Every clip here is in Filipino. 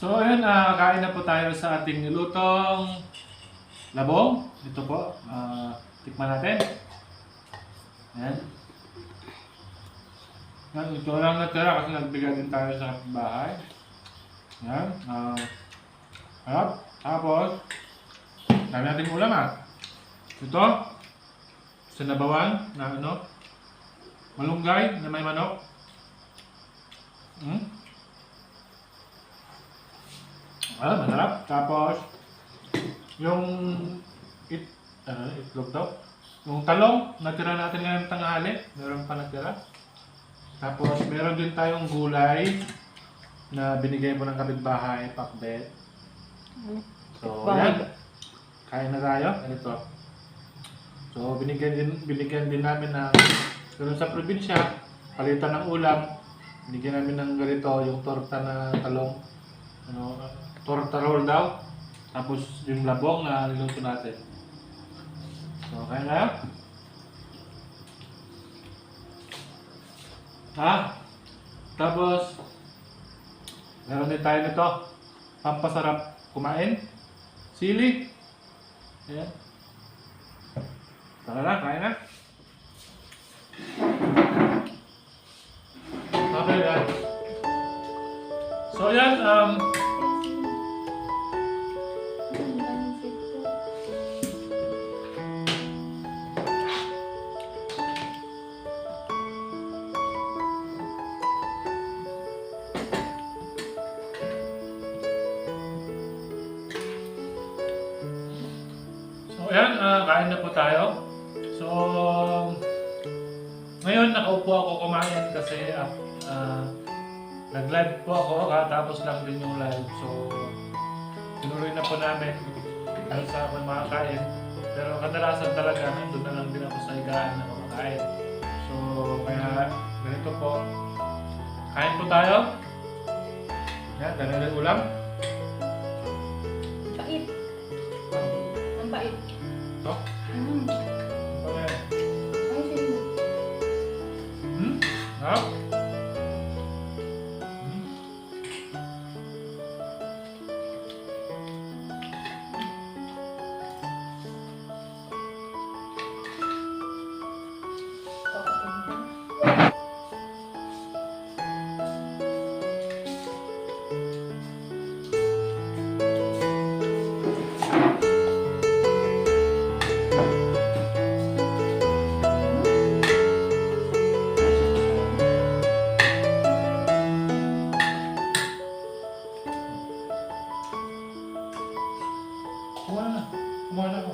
So ayun, kain na po tayo sa ating nilutong labong. Ito po, tikman natin. Ayan. Ito lang natira kasi nagbigay din tayo sa bahay. Ayan. Harap. Tapos, dami natin ulam Ito, sinabawan na malunggay na may manok. Masarap. Tapos, yung itlog daw. Yung talong, natira natin ngayong tanghali. Meron pa natira. Tapos, meron din tayong gulay na binigay mo ng kapitbahay, pakbet. So, yan. Kain na tayo. Ito. So, binigyan din namin na doon sa probinsya, palitan ng ulam. Binigyan namin ng ganito, yung torta na talong. Torta roll daw. Tapos yung labong na niluto natin. So, kaya na. Tapos, meron din tayo nito. Pampasarap kumain. Sili. Ayan. Tara na, kaya na. Okay na. So, yan. Ayan, kain na po tayo. So, ngayon nakaupo ako kumain kasi nag-live po ako, tapos lang din yung live. So, tinuloy na po namin dahil sa ako makakain. Pero kadalasan talaga, nandun na lang din ako sa higaan na kumakain. So, kaya ganito po. Kain po tayo. Yan, dami ng ulam. Pait. Ang pait. Ito? Ano yan? Ay, sige. Harap? Kumuha na ako.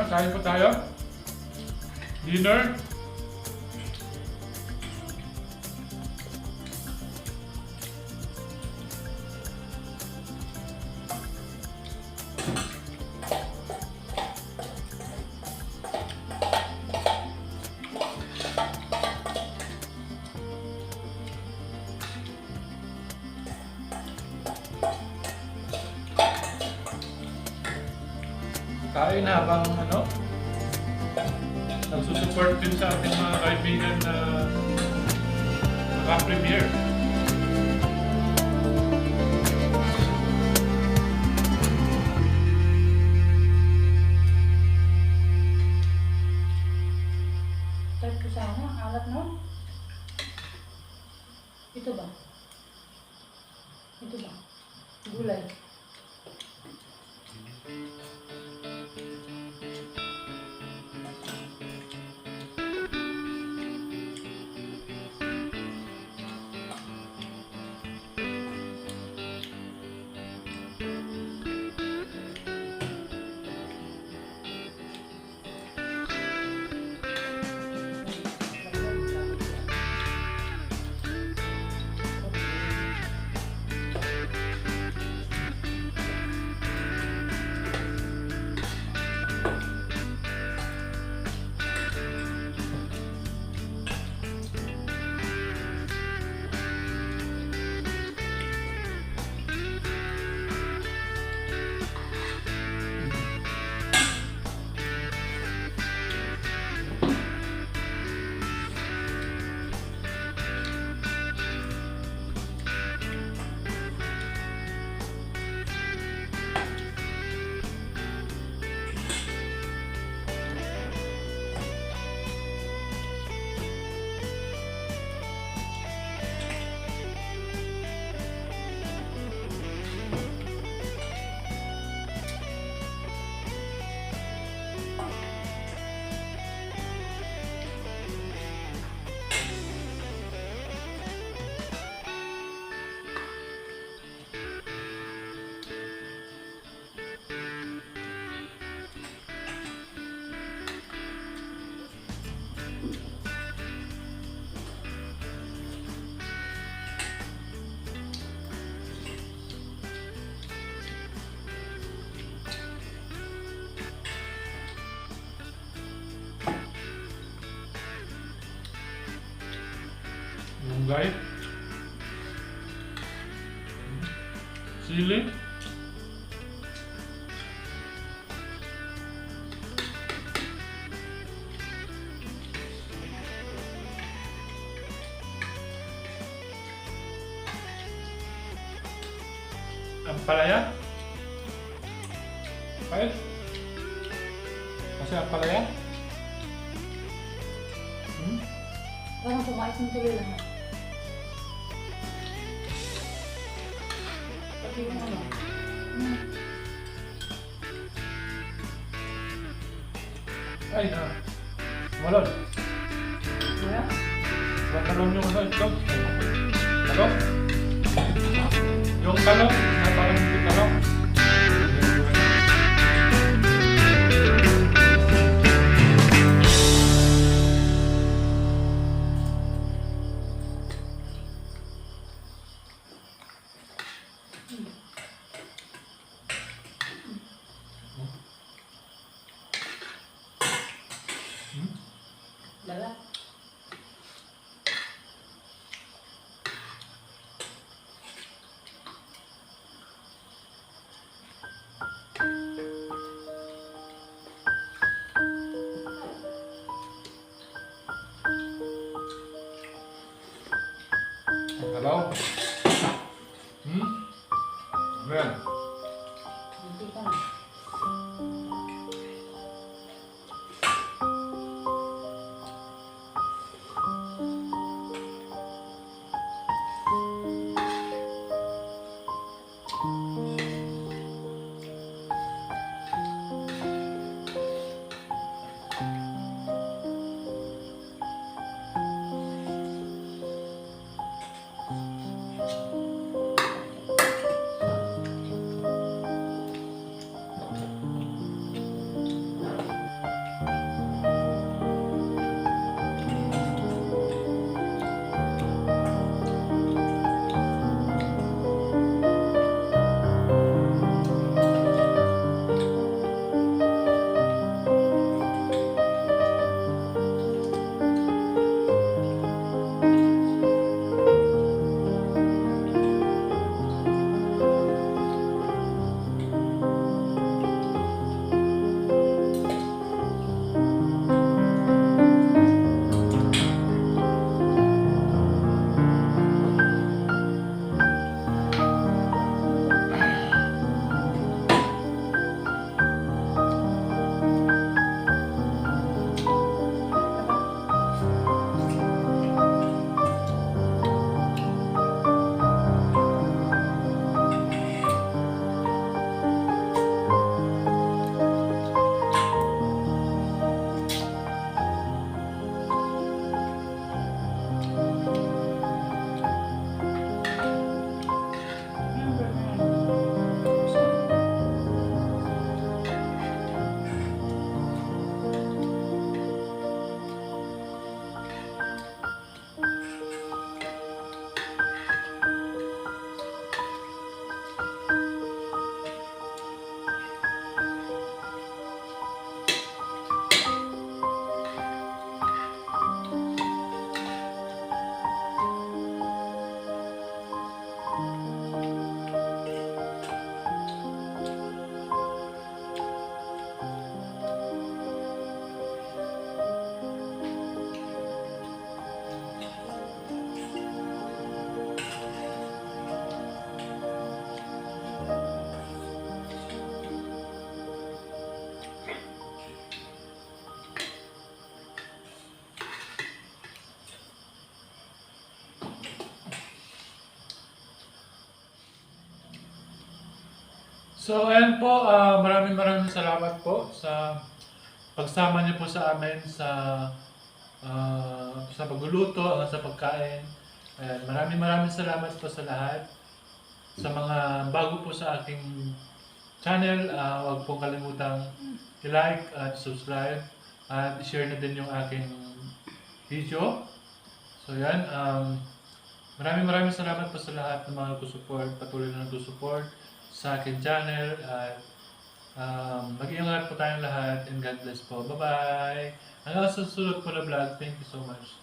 Kain po tayo. Dinner. Kain habang nagsusupport din sa ating mga kaibigan na naka-premiere. Start ko sana. Alat no? Ito ba? Ito ba? Gulay. Munggay. Sili. Ampalaya. Pahit. Kasi ampalaya. Parang kumait ng tuloy lang. Pati yung ano. Ay, malon. Wala? Talong yung itlog. Talong? Yung talong, parang hindi talong. Lala. Hello? Well. Hindi ka na. So, ayan po, maraming salamat po sa pagsama niyo po sa amin sa pagluluto, sa pagkain. Ayan, maraming salamat po sa lahat. Sa mga bago po sa aking channel, huwag pong kalimutang i-like at subscribe at i-share na din yung aking video. So yan, maraming salamat po sa lahat ng mga nagsusupport, patuloy na nagsusupport sa aking channel at mag-iingat po tayong lahat and God bless po. Bye-bye! Hanggang sa susunod po na vlog. Thank you so much.